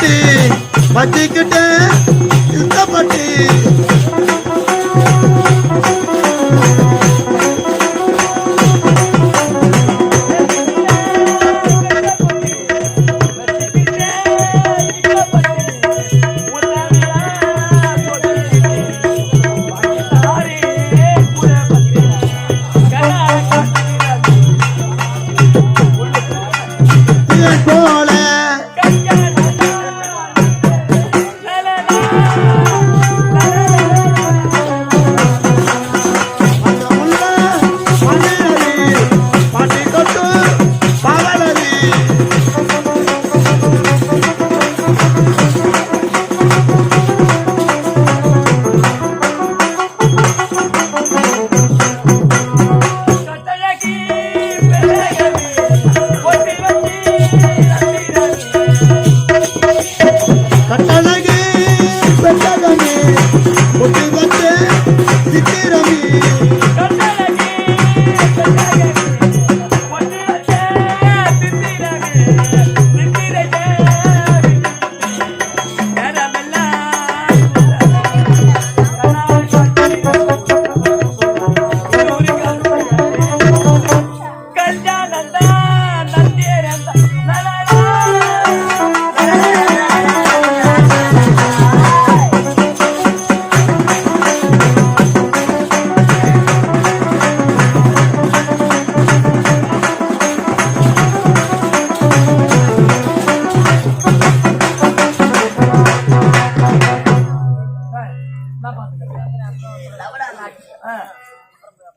பட்டி பட்டிக்கிட்டே பட்டி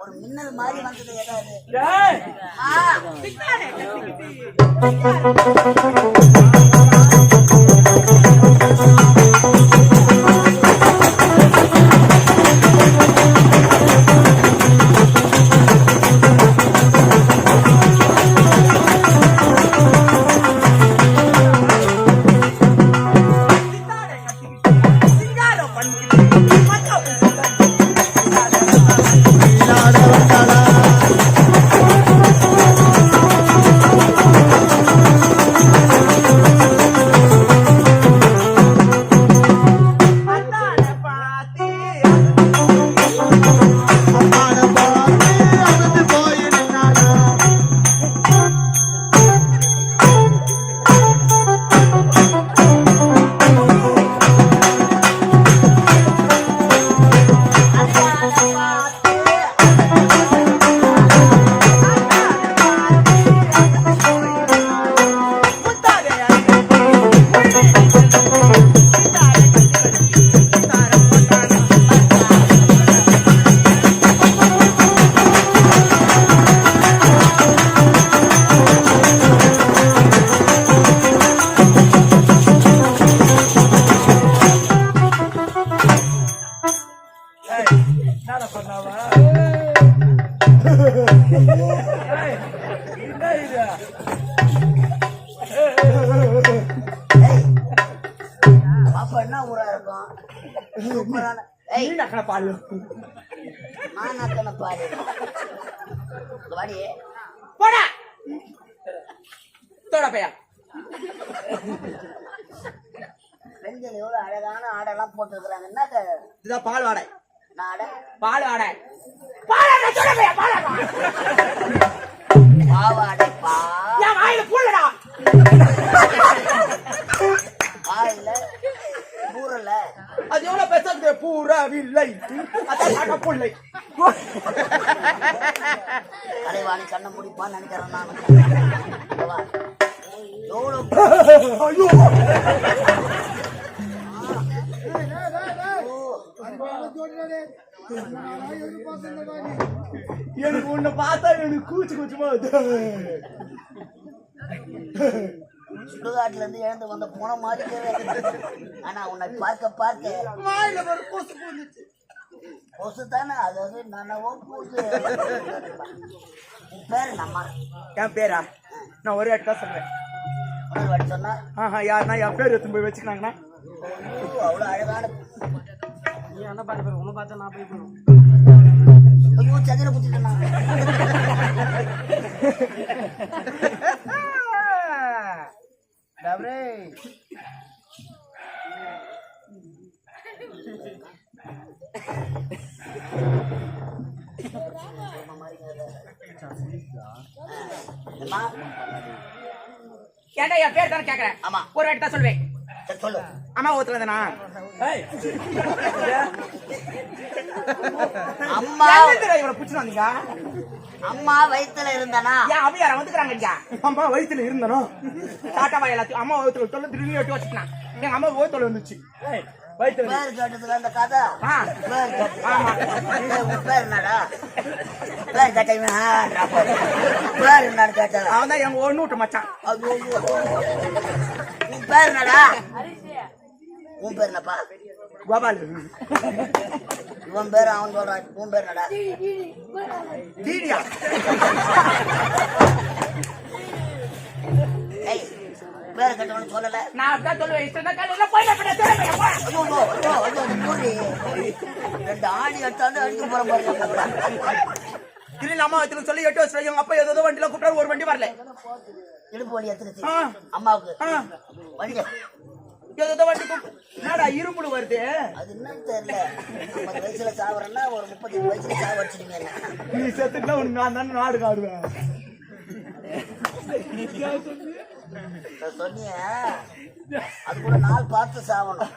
ஒரு மின்னல் மாதிரி வந்தது ஏதாவது பெண்கள் எவ்வளவு அழகான ஆடெல்லாம் போட்டுருக்காங்க. என்ன பால் வாடை பால் வாடை பாயில பூரல அது எவ்வளவு பேச பூரவில்லை புள்ளை கலைவாணி கண்ணை முடிப்பான்னு நினைக்கிறேன் நான். எனக்கு உன்னை பார்த்தா எனக்கு கூச்சு கூச்சுமா சுடுகாட்டுல இருந்து எழுந்து வந்த போன மாதிரி. ஆனா உன்னை பார்க்க பார்க்க வாயில ஒரு கொசு போந்துச்சு. கொசு தானே, அதாவது நனவோ பூசு. பேரு நம்ம என் பேரா? நான் ஒரே அட்டா சொல்றேன். சொன்னா யாருன்னா என் பேர் எடுத்து போய் வச்சுக்கிறாங்கன்னா அவ்வளவு அழகான. நீ என்ன பாரு உன்னை பார்த்தா நான் போய் போயிடும். ஐயோ சந்திர குத்திட்டா. அம்மா, ஏன்டா என் பேர் தானே கேக்குறேன். ஆமா. ஒரு வாட்டி தான் சொல்வேன். சரி சொல்லு. அம்மா ஊத்துல தானா? அம்மா இவரை புடிச்சு வந்தீங்க. அம்மா வயித்துல இருந்தானா? ஏன் அவையார வந்துக்கிறாங்க ஐயா. அம்மா வயித்துல இருந்தனும் டாட்டாவா எல்லாத்தையும் அம்மா வயித்துல தொல்லை திரும்பி வெட்டி வச்சுட்டான். எங்க அம்மா ஓத்தொலை வந்துச்சு வயித்துல. பேர் கேட்டதுல அந்த கதை. ஆ. பேர் கேட்டது. ஆமா. உன் பேர் என்னடா? பேர் கேட்டீங்க. பேர் என்னன்னு கேட்டா அவன் தான் எங்க ஒண்ணு விட்டு மச்சான். உன் பேர் என்னடா? உன் பேர் என்னப்பா? கோபால். இவன் பேர் அவன் சொல்றான். உன் பேர் என்னடா? தீடியா. ஏய், பேர் கேட்டவனு சொல்லல. நான் அப்படிதான் சொல்லுவேன். இஷ்டம் தான் காலையில போயிட ஐயோ, ஐயோ, ஐயோ, மூடி. 2 ஆணி எடுத்தாந்து அடிக்க போற மாதிரி. திடீர்னு அம்மா வயித்துல சொல்லி 8 வருஷம் எங்க அப்பா ஏதோ வண்டியில கூப்பிட்டாரு. ஒரு வண்டி வரல. இடுப்பு வலி எத்தனை ஆ. அம்மாவுக்கு ஆ. வண்டி ஏதோ வண்டி என்னடா இருமுடு வருது. அது என்னன்னு தெரியல. 50 வயசுல சாவறேன்னா ஒரு 35 வயசுல சாவடிச்சிருங்க. நீ செத்துட்டா உனக்கு நான் தானே நாடு காடுவேன். சொன்னிய அது கூட நாள் பார்த்து சாவணும்.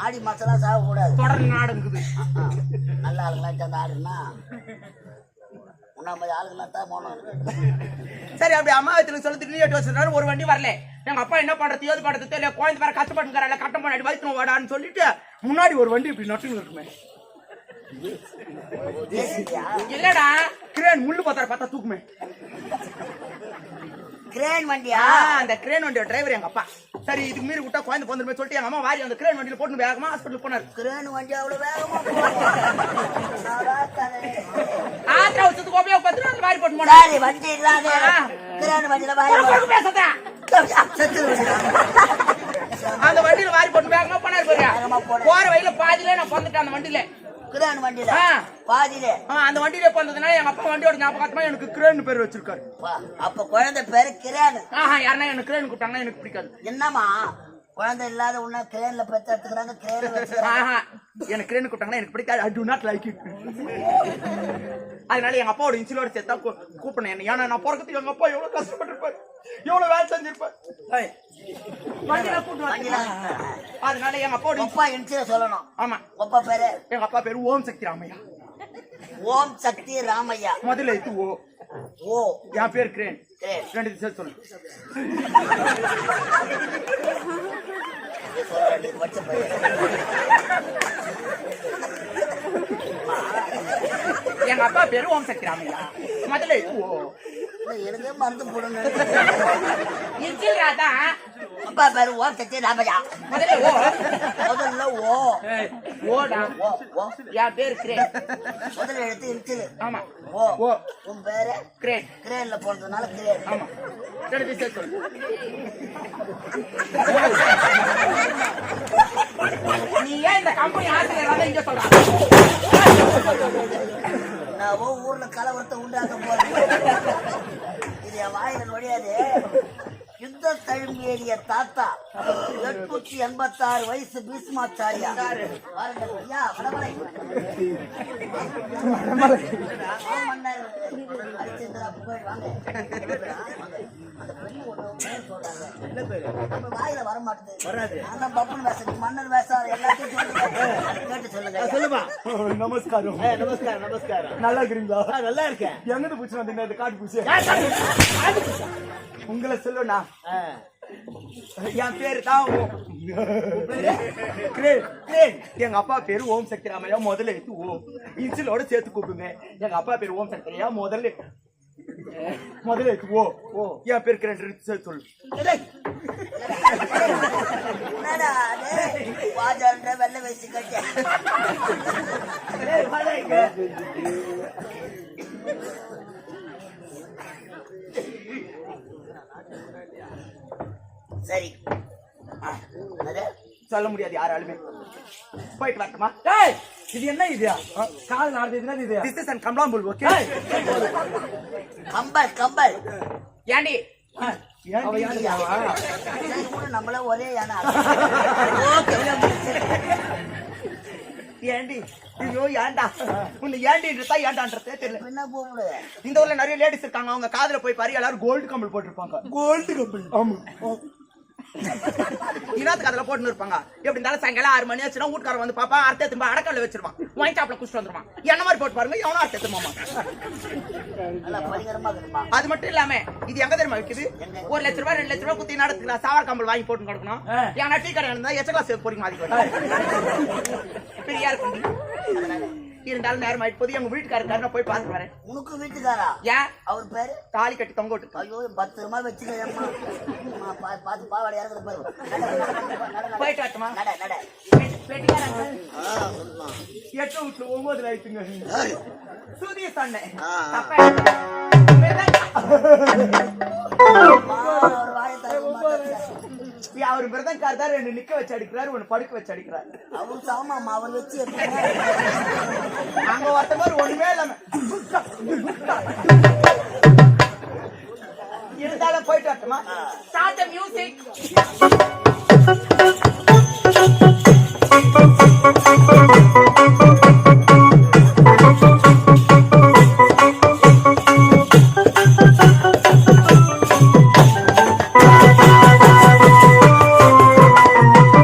ஆடி மாசம்லாம் சாவ கூடாது. தொடர்ந்து நாடு இருக்குது. நல்ல ஆளுங்களாச்சும் அந்த ஆடுன்னா உன்னாம ஆளுங்களாம் தான் போனோம். சரி அப்படி அம்மா வயித்துல சொல்லி திடீர்னு 8 வருஷம் ஒரு வண்டி வரல. எங்க அப்பா என்ன பண்றது ஏது பண்றது தெரியல. குழந்தை வேற கஷ்டப்பட்டுக்கிறாள். கட்டம் பண்ணாடி வயிற்று வாடான்னு சொல்லிட்டு முன்னாடி ஒரு வண்டி இப்படி நட்டுன்னு இருக்குமே. இல்லடா கிரேன் முள்ளு பார்த்தா தூக்குமே. கிரேன் வண்டியா? அந்த கிரேன் வண்டியோட டிரைவர் எங்க அப்பா. சரி இதுக்கு மீறி விட்டா குழந்தை வந்துருமே சொல்லிட்டு எங்க அம்மா வாரி அந்த கிரேன் வண்டியில போட்டு வேகமா ஹாஸ்பிட்டல் போனாரு. கிரேன் வண்டி அவ்வளவு வேகமா ஆத்திர வச்சதுக்கு கோப்பையா உட்காந்து அந்த வாரி போட்டு போனாரு. சரி வண்டி இல்லாத கிரேன் வண்டியில பேசுறேன். அந்த வண்டியில வாரி போட்டு வேகமா போனாரு பாருங்க. போற வழியில பாதியில நான் வந்துட்டேன் அந்த வண்டியில. கிரேன் வண்டியில பாதியில அந்த வண்டியில போனதுனால எங்க அப்பா வண்டியோட ஞாபகமா எனக்கு கிரேன் பேர் வச்சிருக்காரு. அப்ப குழந்தை பேரு கிரேன். யாருன்னா எனக்கு கிரேன் கூப்பிட்டாங்கன்னா எனக்கு பிடிக்காது. என்னமா குழந்தை இல்லாத உன்ன கிரேன்ல பெற்று எடுத்துக்கிறாங்க. கிரேன் வச்சுக்கிறாங்க. எனக்கு கிரேன் கூப்பிட்டாங்கன்னா எனக்கு பிடிக்காது. ஐ டு நாட் லைக் இட். அதனால எங்க அப்பாவோட இன்சிலோட சேர்த்தா கூப்பிடணும். ஏன்னா நான் பிறக்கிறதுக்கு எங்க அப்பா எவ்வளவு கஷ்டப்பட்டிருப்பாரு, எவ்வளவு வேலை செஞ்சிருப்பாரு. அதனால எங்க அப்பாவோட அப்பா இன்சில சொல்லணும். ஆமா. அப்பா பேரு? எங்க அப்பா பேரு ஓம் சக்தி ராமையா. ஓம் சக்தி ராமையா. முதல்ல இது ஓ. ஓ. என் பேர் கிரேன். கிரேன். 2 சேர்த்து சொல்லு. எங்க அப்பா பேரு ஓம் சக்தி ராமையா. முதல்ல இது ஓ. எனக்கு மருந்து போடணும். இன்சில் அப்பா பேரு ஓம் சக்தி ராமையா. முதல்ல ஓ. முதல்ல ஓ. ஓடா. ஓ. ஓ. என் பேரு கிரேன். முதல்ல எடுத்து இன்சில். ஆமா. ஓ. ஓ. உன் பேரு? கிரேன். கிரேன்ல போனதுனால கிரேன். ஆமா. 2 சேர்த்து சொல்லு. நீ ஏன் இந்த கம்பெனி ஆசிரியர் இங்க சொல்ற? நான் ஊர்ல கலவரத்தை உண்டாக்க போறேன். இது என் வாயில நுழையாது. யுத்த தழும்பேறிய தாத்தா 886 வயசு பீஷ்மாச்சாரியா. ஐயா வடமலை மன்னர் ஹரிச்சந்திரா புகழ் வாங்க. அந்த பெண்ணு ஒண்ணு சொல்றாங்க. நம்ம வாயில வர மாட்டேது. நான் பப்புன் வேஷம் மன்னர் வேஷம் எல்லாத்தையும் சொல்லுங்க. கேட்டு சொல்லுங்க. சொல்லுமா. நமஸ்காரம். நமஸ்காரம் நமஸ்காரம். நல்லா இருக்கீங்களா? நல்லா இருக்கேன். எங்கிட்டு பூச்சி வந்தீங்க இந்த காட்டு பூச்சி? உங்களை சொல்லுண்ணா. என் பேரு தான் கிரேன். எங்க அப்பா பேரு ஓம் சக்தி ராமையா. முதல்ல எடுத்து ஓ இன்சிலோட சேர்த்து கூப்பிடுங்க. எங்க அப்பா பேரு ஓம் சக்தியா. முதல்ல எடுத்து ஓ. ஓ. என் பேரு கிரேன் சேர்த்து சொல்லு. வெள்ள வயசு கட்ட சரி சொல்ல முடியாது யாராலுமே. போயிட்டு வரட்டுமா? இது என்ன இது? கால் நாடுது. இது திஸ் இஸ் அன் கம்பளாம்புல். ஓகே. கம்பல் கம்பல். ஏண்டி நம்மள ஒரே யானை. ஏண்டி ஐயோ ஏன்டா உன்னை ஏண்டின்றதா ஏண்டான்றதே தெரியல. என்ன கூப்பிடு இந்த ஊர்ல நிறைய லேடிஸ் இருக்காங்க, அவங்க காதுல போய் பாரு எல்லாரும் கோல்டு கம்பல் போட்டிருப்பாங்க. கோல்டு கம்பல் ஆமா இனாத்துக்கு அதுல போட்டுன்னு இருப்பாங்க. எப்படி இருந்தாலும் சாயங்காலம் 6 மணி ஆச்சுன்னா வீட்டுக்காரன் வந்து பாப்பா அர்த்தம் திரும்ப அடக்கல்ல வச்சிருவான், ஒயின் ஷாப்ல குடிச்சிட்டு வந்துருவான். என்ன மாதிரி போட்டு பாருங்க எவனும் அர்த்தம் திரும்ப. நல்லா பரிகரமா இருக்குமா அது மட்டும் இல்லாம இது எங்க தெரியுமா விக்குது? 1 லட்ச ரூபாய் 2 லட்ச ரூபாய் குத்தி நடத்துக்கலாம். சாவார் கம்பல் வாங்கி போட்டு கிடக்கணும். ஏன்னா டீ கடை இருந்தா எச்ச கிளாஸ் போறீங்க பெரியா இருக்கும். இருந்தாலும் நேரம் ஆயிட்டு போது எங்க வீட்டுக்காரர் போய் பார்த்து வரேன். உனக்கு வீட்டுக்காரா? ஏன் அவர் பேரு? தாலி கட்டி தொங்க விட்டு. ஐயோ பத்திரமா வச்சுக்கம்மா. பார்த்து பாவாடை இறங்குறது பாரு. போயிட்டு வரட்டுமா? நட நட. எட்டு வீட்டுல 9 ஆயிடுச்சுங்க. சுதிய சொன்னேன் ஒரு வாயை தர அவர் மிருதங்கார் தான் 2 நிக்க வச்சு அடிக்கிறாரு, 1 படுக்க வச்சு அடிக்கிறாரு. அவரு சமமா அவர் வச்சு அங்க ஒருத்த மாதிரி ஒண்ணுமே இல்லாம இருந்தாலும் போயிட்டு வரட்டுமா? Start the music.